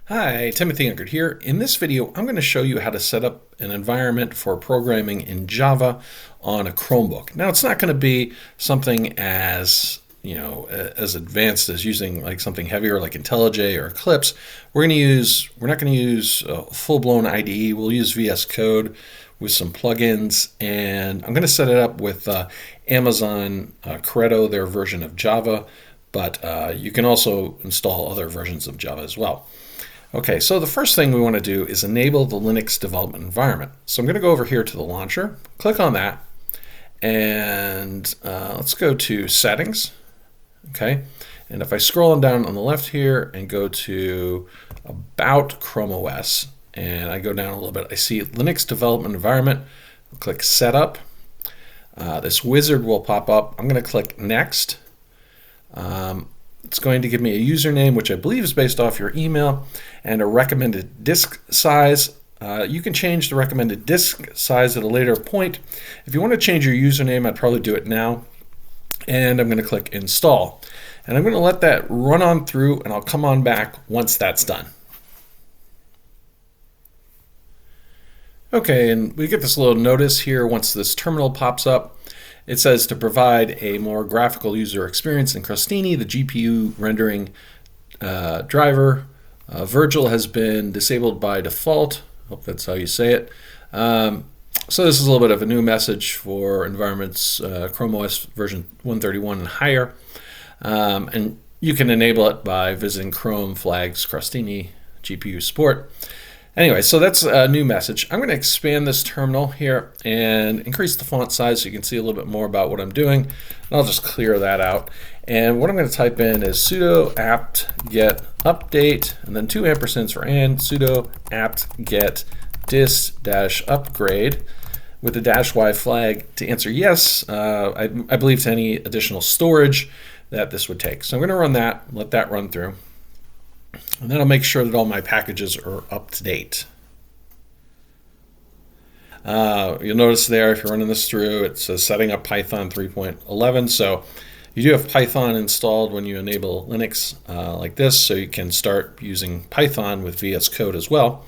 Hi, Timothy Unkert here. In this video, I'm going to show you how to set up an environment for programming in Java on a Chromebook. Now, it's not going to be something as as advanced as using like something heavier like IntelliJ or Eclipse. We're not going to use a full-blown IDE. We'll use VS Code with some plugins, and I'm going to set it up with Amazon Corretto, their version of Java, but you can also install other versions of Java as well. Okay, so the first thing we want to do is enable the Linux development environment. So I'm going to go over here to the launcher, click on that, and let's go to Settings. Okay, and if I scroll down on the left here and go to About Chrome OS, and I go down a little bit, I see Linux development environment. I'll click Setup. This wizard will pop up. I'm going to click Next. It's going to give me a username, which I believe is based off your email, and a recommended disk size. You can change the recommended disk size at a later point. If you want to change your username, I'd probably do it now. And I'm going to click Install. And I'm going to let that run on through, and I'll come on back once that's done. Okay, and we get this little notice here once this terminal pops up. It says to provide a more graphical user experience in Crostini, the GPU rendering driver. Virgil has been disabled by default. Hope that's how you say it. So this is a little bit of a new message for environments Chrome OS version 131 and higher. And you can enable it by visiting Chrome flags Crostini GPU support. Anyway, so that's a new message. I'm going to expand this terminal here and increase the font size so you can see a little bit more about what I'm doing. And I'll just clear that out. And what I'm going to type in is sudo apt-get update, and then 2 ampersands for and, sudo apt-get dis-upgrade with the -y flag to answer yes, I believe, to any additional storage that this would take. So I'm going to run that, let that run through. And then I'll make sure that all my packages are up to date. You'll notice there, if you're running this through, it says setting up Python 3.11. So you do have Python installed when you enable Linux like this, so you can start using Python with VS Code as well.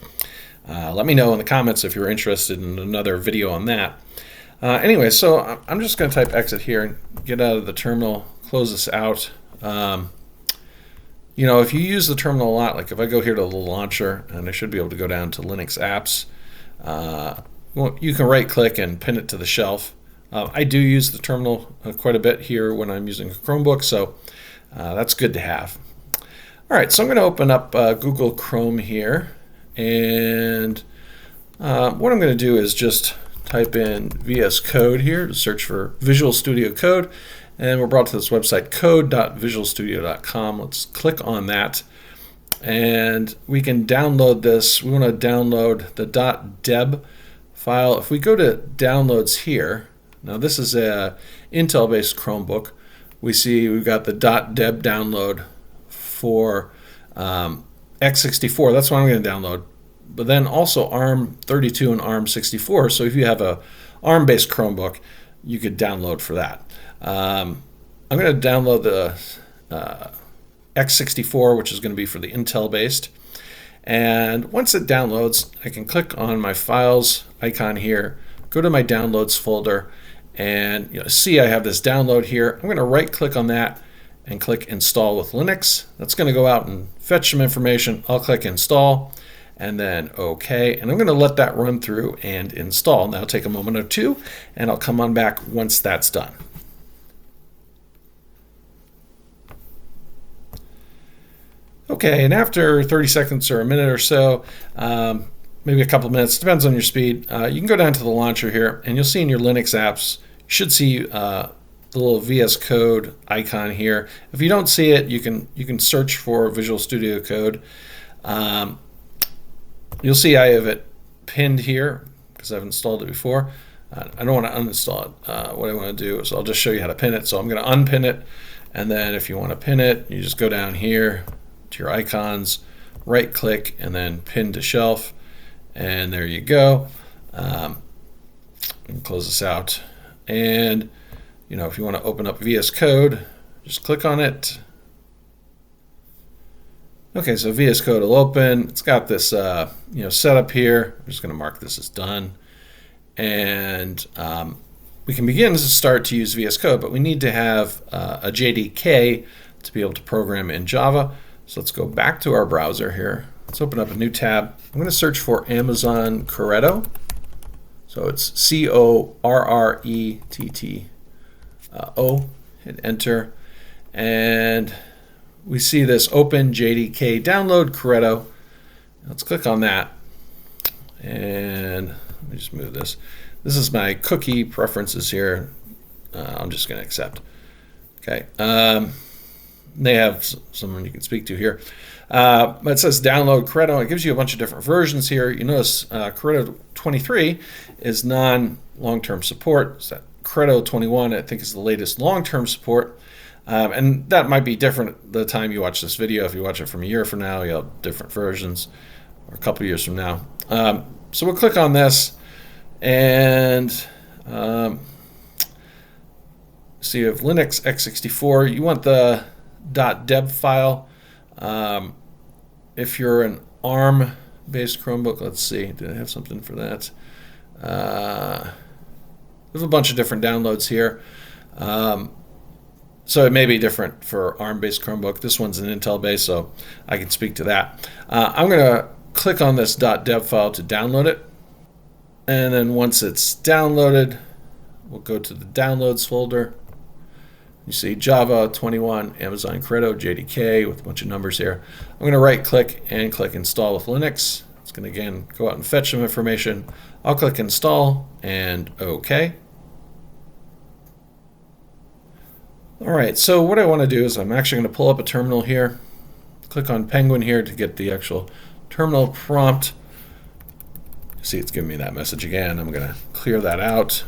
Let me know in the comments if you're interested in another video on that. Anyway, so I'm just going to type exit here and get out of the terminal, close this out. If you use the terminal a lot, like if I go here to the launcher, and I should be able to go down to Linux apps, you can right click and pin it to the shelf. I do use the terminal quite a bit here when I'm using a Chromebook, so that's good to have. All right, so I'm going to open up Google Chrome here, and what I'm going to do is just type in VS Code here to search for Visual Studio Code. And we're brought to this website, code.visualstudio.com. Let's click on that. And we can download this. We want to download the .deb file. If we go to downloads here, now this is a Intel-based Chromebook. We see we've got the .deb download for x64. That's what I'm going to download. But then also ARM32 and ARM64. So if you have a ARM-based Chromebook, you could download for that. I'm going to download the x64, which is going to be for the Intel based. And once it downloads, I can click on my files icon here, go to my downloads folder, and see I have this download here. I'm going to right click on that and click install with Linux. That's going to go out and fetch some information. I'll click install and then OK. And I'm going to let that run through and install. That'll take a moment or two, and I'll come on back once that's done. Okay, and after 30 seconds or a minute or so, maybe a couple of minutes, depends on your speed, you can go down to the launcher here, and you'll see in your Linux apps, you should see the little VS Code icon here. If you don't see it, you can search for Visual Studio Code. You'll see I have it pinned here because I've installed it before. I don't want to uninstall it. What I want to do is I'll just show you how to pin it. So I'm going to unpin it, and then if you want to pin it, you just go down here to your icons, right click, and then pin to shelf, and there you go. Close this out, and if you want to open up VS Code, just click on it, Okay, so VS Code will open. It's got this setup here. I'm just going to mark this as done. And we can begin to start to use VS Code, but we need to have a JDK to be able to program in Java. So let's go back to our browser here. Let's open up a new tab. I'm going to search for Amazon Corretto. So it's C-O-R-R-E-T-T-O. Hit enter. And we see this Open JDK Download Corretto. Let's click on that. And let me just move this. This is my cookie preferences here. I'm just going to accept. Okay. They have someone you can speak to here. But it says download Corretto. It gives you a bunch of different versions here. You notice Corretto 23 is non-long-term support. So Corretto 21, I think, is the latest long-term support. And that might be different the time you watch this video. If you watch it from a year from now, you'll have different versions, or a couple of years from now. So we'll click on this, and so you have Linux x64. You want the .deb file. If you're an ARM-based Chromebook, let's see, did I have something for that? There's a bunch of different downloads here. So it may be different for ARM-based Chromebook. This one's an Intel-based, so I can speak to that. I'm going to click on this .deb file to download it. And then once it's downloaded, we'll go to the Downloads folder. You see Java 21, Amazon Corretto, JDK with a bunch of numbers here. I'm going to right-click and click Install with Linux. It's going to, again, go out and fetch some information. I'll click Install and OK. All right, so what I want to do is I'm actually going to pull up a terminal here. Click on Penguin here to get the actual terminal prompt. See, it's giving me that message again. I'm going to clear that out.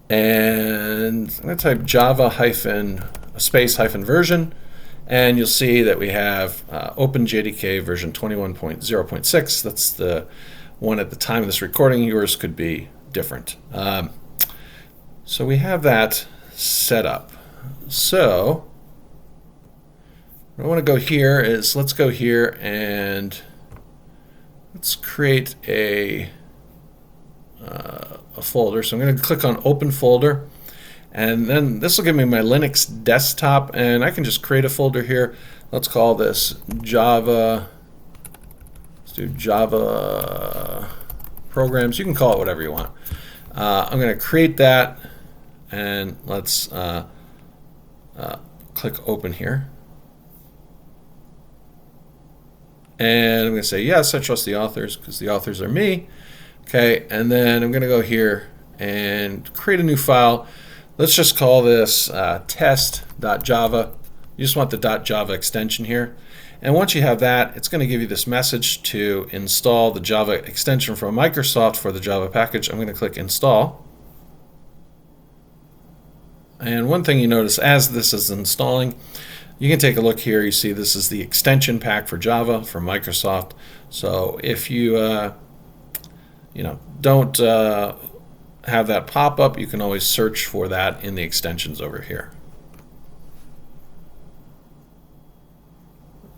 And I'm going to type Java -version. And you'll see that we have OpenJDK version 21.0.6. That's the one at the time of this recording. Yours could be different. So we have that set up. So what I want to go here is, let's go here and let's create a folder. So I'm going to click on Open Folder, and then this will give me my Linux desktop, and I can just create a folder here. Let's call this Java. Let's do Java programs. You can call it whatever you want. I'm going to create that, and let's click Open here. And I'm going to say, yes, I trust the authors, because the authors are me. Okay, and then I'm going to go here and create a new file. Let's just call this test.java. You just want the .java extension here. And once you have that, it's going to give you this message to install the Java extension from Microsoft for the Java package. I'm going to click Install. And one thing you notice as this is installing, you can take a look here. You see this is the extension pack for Java from Microsoft. So if you don't have that pop up, you can always search for that in the extensions over here.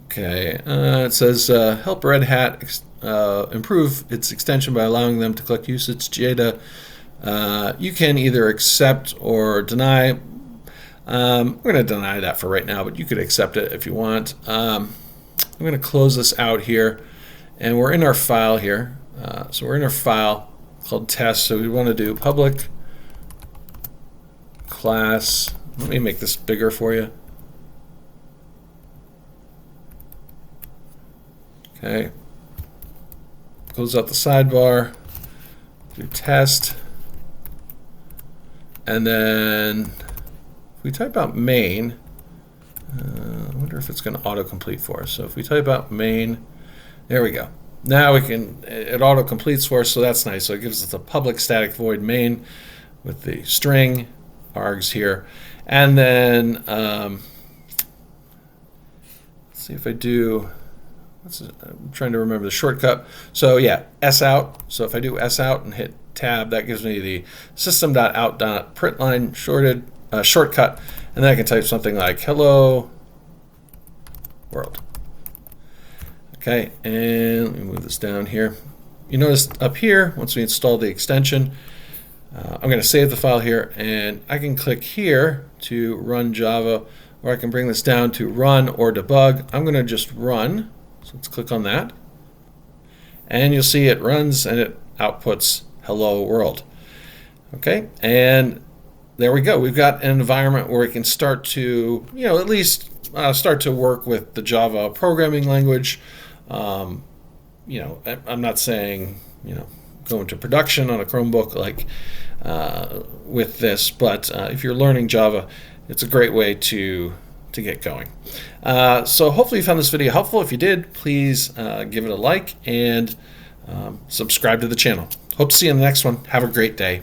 Okay, it says help Red Hat improve its extension by allowing them to collect usage data. You can either accept or deny. I'm going to deny that for right now, but you could accept it if you want. I'm going to close this out here, and we're in our file here. So we're in our file called test. So we want to do public class. Let me make this bigger for you. Okay. Close out the sidebar. Do test. And then if we type out main, I wonder if it's going to autocomplete for us. So if we type out main, there we go. Now it auto-completes for us, so that's nice. So it gives us a public static void main with the string args here. And then let's see if I do, I'm trying to remember the shortcut. So yeah, S out. So if I do S out and hit tab, that gives me the system.out.println shortcut, and then I can type something like hello world. Okay, and let me move this down here. You notice up here, once we install the extension, I'm going to save the file here, and I can click here to run Java, or I can bring this down to run or debug. I'm going to just run, so let's click on that. And you'll see it runs and it outputs hello world. Okay, and there we go. We've got an environment where we can start to, at least start to work with the Java programming language. I'm not saying, go into production on a Chromebook like with this, but if you're learning Java, it's a great way to get going. So hopefully you found this video helpful. If you did, please give it a like and subscribe to the channel. Hope to see you in the next one. Have a great day.